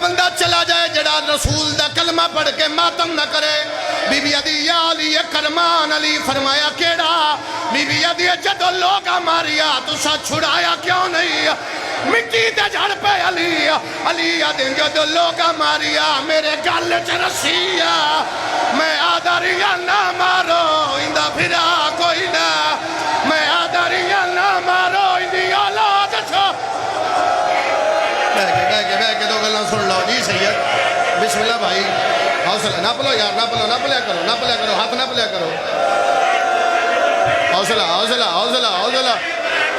बंदा चला जाए जड़ा रसूल दा कलमा पढ़ के मातम न करे। बीबी अदी या अली करमान अली फरमाया केड़ा बीबी अदी जदों लोग मारिया तुसा छुड़ाया क्यों नहीं मिट्टी ते झड़ पे अली अली अदी जदों लोग मारिया मेरे गल च रसिया मैं आदरिया ना मारो इंदा फिरा कोई ना मैं आदरिया ना मारो इंदी औलाद छो बैठ के दो गल्लां सुन लो जी सैयद बिस्मिल्लाह भाई हौसला ना पलो यार ना पलिया करो हाथ ना पलिया करो हौसला हौसला हौसला हौसला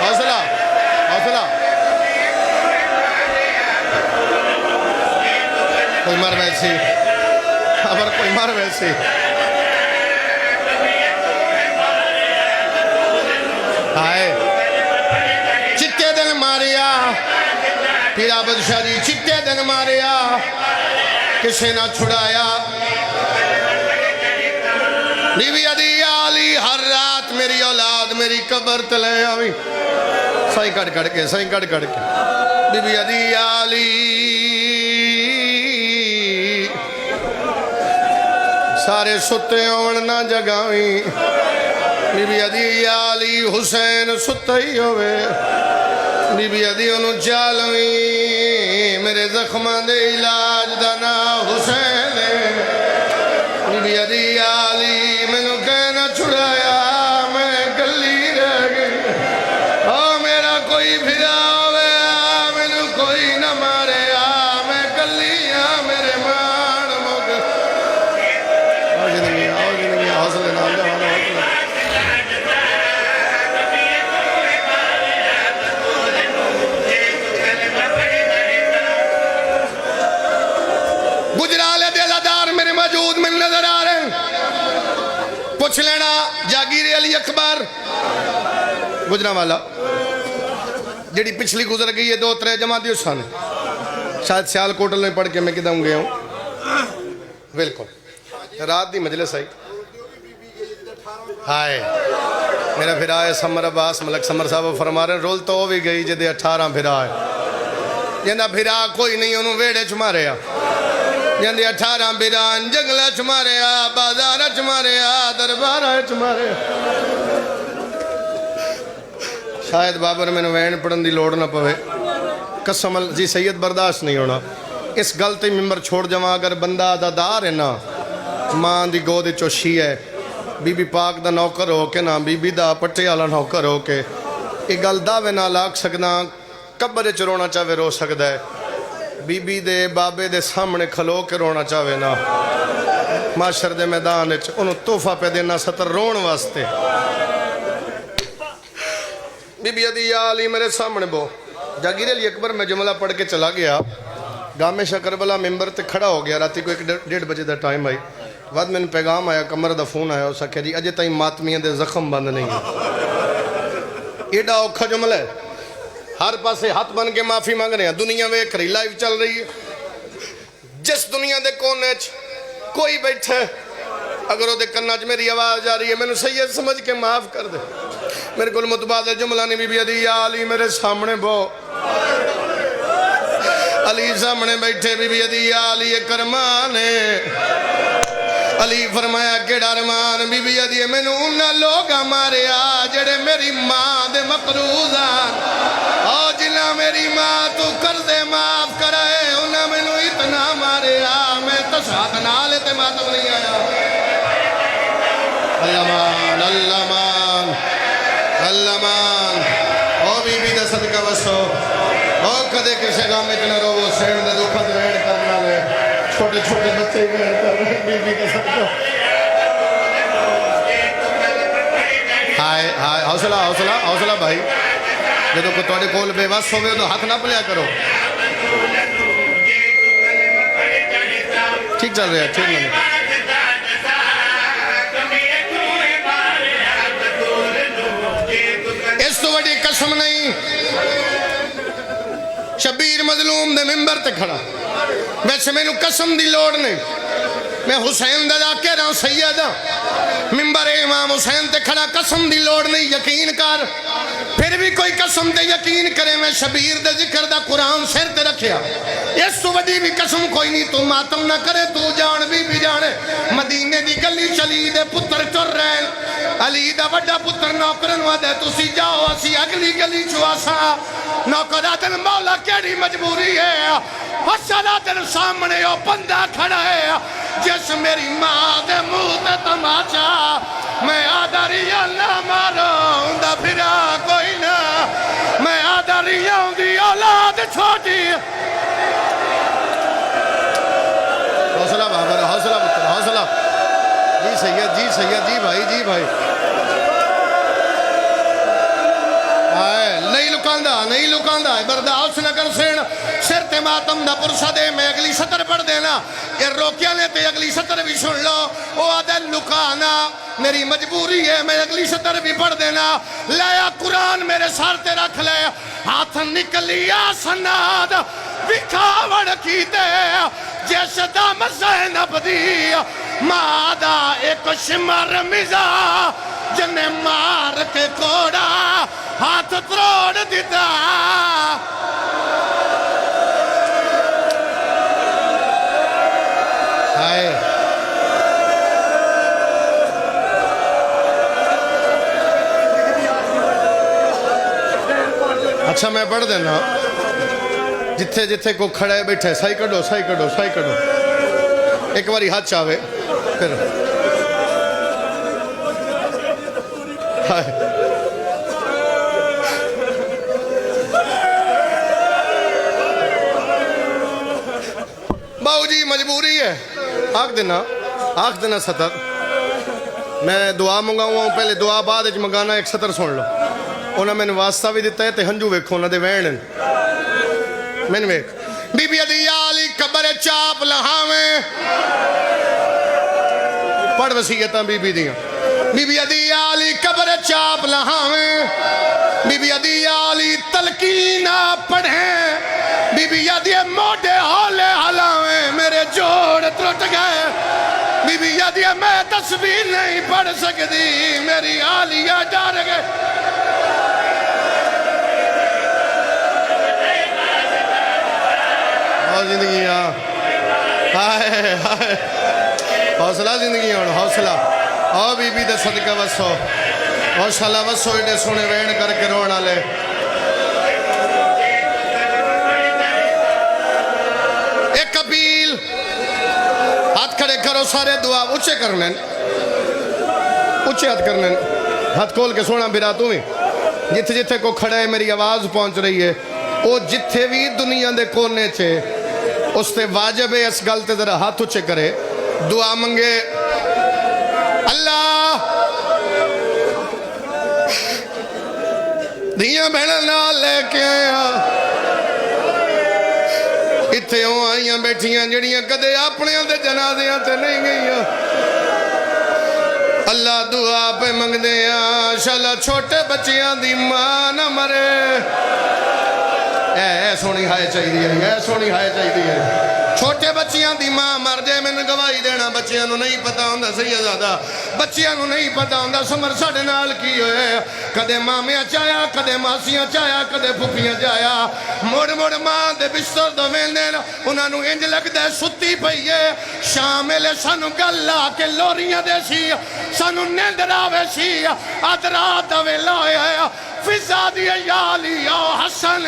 हौसला हौसला कोई मर वैसी अगर कोई मर वैसी हाय चिट्टे दिन मारिया पीरा बदशाह जी चिट्टे दिन मारिया किसे ना छुड़ाया। बीबी अदी आली हर रात मेरी औलाद मेरी कब्र तले आवी सही कट के बीबी अदी आली सारे सुते होवन ना जगावी बीबी अदी आली हुसैन सुता ही होवे बीबी अदी ओनू चालवी मेरे जख्मां दे इलाज दा ना हुसैन बीबी अदी आली मैनू कहना छुड़ाया मैं गली रह गई ओ मेरा कोई फिरा होवे मैनू कोई ना मारे मैं गली मेरे मान मुक हौसले नाल गुजराले दिलादार मेरे मौजूद में नजर आ रहे हैं पूछ लेना जागीर अली अकबर गुजरांवाला जी पिछली गुजर गई है 2-3 जमाती सन शायद सियालकोट में पढ़ के मैं किधर गया हूँ बिल्कुल रात की मजलिस आई हाय मेरा फिरा है समर अब्बास मलक समर साहब फरमा रहे रोल तो भी गई जिदे 18 फिरा है जिंदा फिरा कोई नहीं उन्होंने वेड़े च मारिया जिंदे 18 बिरान जंगल च मारिया बाजार च मारिया दरबार च मारिया शायद बाबर मैंने वैन पढ़न की लोड़ ना पवे कसम जी सैयद बर्दाश्त नहीं होना इस गल ते मिंबर छोड़ जावा अगर बंदा अदादार है ना मां की गोद चोशी है बीबी पाक दा नौकर हो के ना बीबी दा पट्टे वाला नौकर हो के ये गल दावे ना लाग सकदा कब्र च रोना चाहे रो सकदा है बीबी दे बाबे दे सामने खलो के रोना चाहे ना माशर दे मैदान उन्होंने तोहफा पे देना सतर रोन वास्ते बीबी अदी आली मेरे सामने बो जागीर अली अकबर मैं जुमला पढ़ के चला गया गामे शकरबला मेंबर ते खड़ा हो गया राती को 1-1:30 बजे का टाइम आई बाद मैंने पैगाम आया कमर का फोन आया उस आख्या जी अजे ताई मातमिया के जख्म बंद नहीं एडा औखा जुमला है हर पासे हाथ बन के माफी मांग रहे हैं दुनिया वेख रही लाइव चल रही है जिस दुनिया के कोने च कोई बैठे अगर वो कन्ना च मेरी आवाज आ रही है मैंने सैयद समझ के माफ कर दे मेरे को मुतबादल जुमला नहीं बीबी अदी आली मेरे सामने बो अली सामने बैठे बीबी अदी आली करमान अली फरमाया केड़ा रमान बीबी अदी मैनू उन्ना लोग मारिया जेड़े मेरी मां दे मकरूज आ जिन्ना मेरी मां तू कर दे माफ कराए उन्हें मैनू इतना मारिया मैं तो साथ नाल ते मातम नहीं आया अल्लामान अल्लामान अल्लामान ओ बीबी दा सदका वसो ओ कदे किसी गांव में न रोवो सेण दे दुख ते रहण करन वाले छोटे छोटे बच्चे रहण कर बीबी दा सदका हाय हाय हौसला हौसला हौसला भाई जो को तुहाडे कोल बेवस होवे तो हाथ ना पलिया करो ठीक चल रहा है ठीक नहीं इस तो बड़ी कसम नहीं शबीर मजलूम दे मिंबर ते खड़ा वैसे मैनू कसम दी लोड़ नहीं मैं हुसैन दा कह रहा हूं सैयद मिंबर इमाम हुसैन ते खड़ा कसम दी लोड़ नहीं यकीन कर फिर भी कोई कसम ते यकीन करे मैं शबीर दे जिक्र दा कुरान सिर ते रखिया इस तो वड्डी भी कसम कोई नहीं तू मातम ना करे तू जान भी जाने मदीने दी गली चली दे पुत्र टुर रहे अली दा वड्डा पुत्र नौकरन वादे तुसी जाओ असी अगली गली चो आसा नौकर आदन मौला केड़ी मजबूरी है हसला तेरे सामने ओ बंदा खड़ा है जिस मेरी मां दे मुंह ते तमाचा मैं आदरिया ना मारो उंदा फिरा कोई ना मैं आदरिया दी औलाद छोटी हौसला बाबर हौसला पुत्र हौसला जी सैयद जी भाई नहीं लुकांदा बर्दाश्त न कर सेन सिर ते मातम दा पुरसा दे मैं अगली सतर पढ़ देना ये रोकिया ने ते अगली सतर भी सुन लो ओ आदे लुकाना मेरी मजबूरी है मैं अगली सतर भी पढ़ देना लाया कुरान मेरे सर ते रख ले हाथ निकलिया सनाद विखावड़ कीते जिस दम ज़ैनब दी मादा एक शिमर मिजा जने मार के कोड़ा हाथ तोड़ दिता हाय अच्छा मैं पढ़ देना जिथे जिथे को खड़ा है बैठे सही कढो एक बारी हाथ चावे फिर हाय बाबूजी मजबूरी है आख देना सतर मैं दुआ मंगाऊँ पहले दुआ बाद मंगाना एक सतर सुन लो उन्हें मैंने वास्ता भी दिता है ते हंजू वेखो उन्होंने वैन मैंने वेख बीबी अली कबर चाप लहावे पढ़ वसीयत बीबी दियां बीबी अली कबर चाप लहावे बीबी अली तलकीना पढ़े बीबी अदी मोढे हौले हलावे मेरे जोड़ त्रुट गए बीबी अदी मैं तस्वीर नहीं पढ़ सकती मेरी आलिया डर गए जिंदगी हौसला जिंदगी हौसला आओ बीबी दे सदका वसो हौसला वसो एडे सोने वैन करके रोन वाले एक अपील हाथ खड़े करो सारे दुआ ऊंचे करने ऊंचे हाथ करने हाथ खोल के सोना बिरा तू भी जिथे जिथे को खड़ा है मेरी आवाज पहुंच रही है वो जिथे भी दुनिया के कोने च उसते वाजिब है इस गल ते जरा हाथ उच्चे करे दुआ मंगे अल्लाह दियां भैणां नाल लेके आया इत्थे ओ आईयां बैठियां जड़ियां कदे अपने दे जनाज़ियां ते नहीं गईयां अल्लाह दुआ पे मंगदे आ शाला छोटे बच्चियां दी मां न मरे सोनी हाय चाहिए सोनी हाय चाहिए छोटे बच्चियां दी मां मर जाए मैंने गवाही देना बच्चियां नहीं पता होंदा सही ज़्यादा बच्चियां नहीं पता होंदा समर साडे नाल की होए कदे मामियां चाया कदे मासियां चाया कदे फुफियां चाया मुड़ मुड़ मां दे बिस्तर दो वेंदे उन्हां इंज लगदा सुत्ती पई है शाम वेले सानू गल ला के लोरियां दे सी सानू नींदर आवे सी अध रात दा वेला होया फिजा दी याली ओ हसन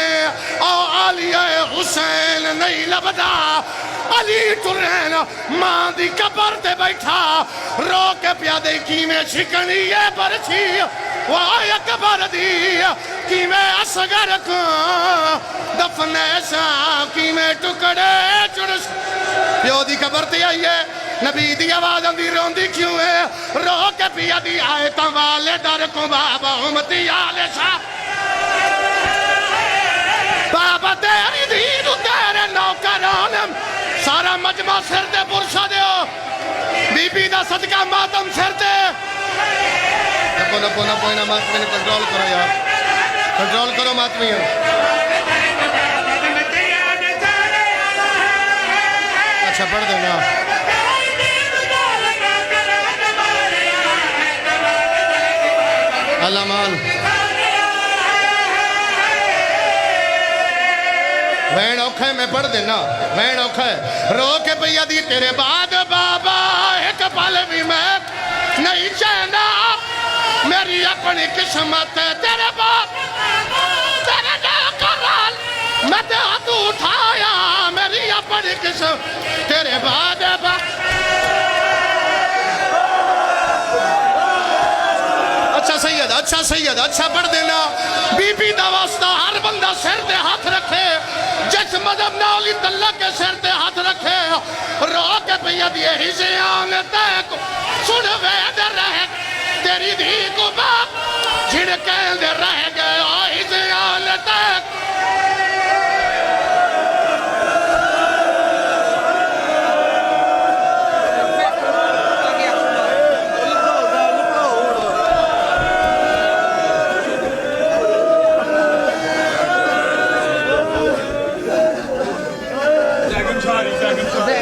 ओ आलिया हुसैन नहीं लभदा अली टुरैन मां दी कबर ते बैठा रो के प्यादे की में छिकनी है बरछी वाह कबर दी की में असगर को दफने सा की में टुकड़े चुरस प्यो दी कबर ते आई है नबी दी आवाज आंदी रोंदी क्यों है रो के पिया दी आए ता वाले दर को बाबा उम्मती आले सा बाबा तेरी दी तू तेरे नौकरान सारा मजमा सिर ते पुरसा दियो बीबी दा सदका मातम सिर ते नपो ना मातमी ने कंट्रोल करो यार कंट्रोल करो मातमी अच्छा पढ़ देना अल्लाह मान भैन औखा है, मैं पढ़ देना। भैन औखा है, रो के भैया दी तेरे बाद बाबा एक पल भी मैं नहीं चाहना, मेरी अपनी किस्मत है तेरे बाद तेरे कराल, मैं ते हाथ उठाया मेरी अपनी किस्मत तेरे बाद अच्छा सैयद अच्छा पढ़ देना। बीबी दा वास्ता हर बंदा सिर ते हाथ रखे, जिस मजहब नाल तल्ला के सिर ते हाथ रखे, रो के भैया दी यही जान तक सुन वे रह तेरी धी को बाप झिड़के रह गए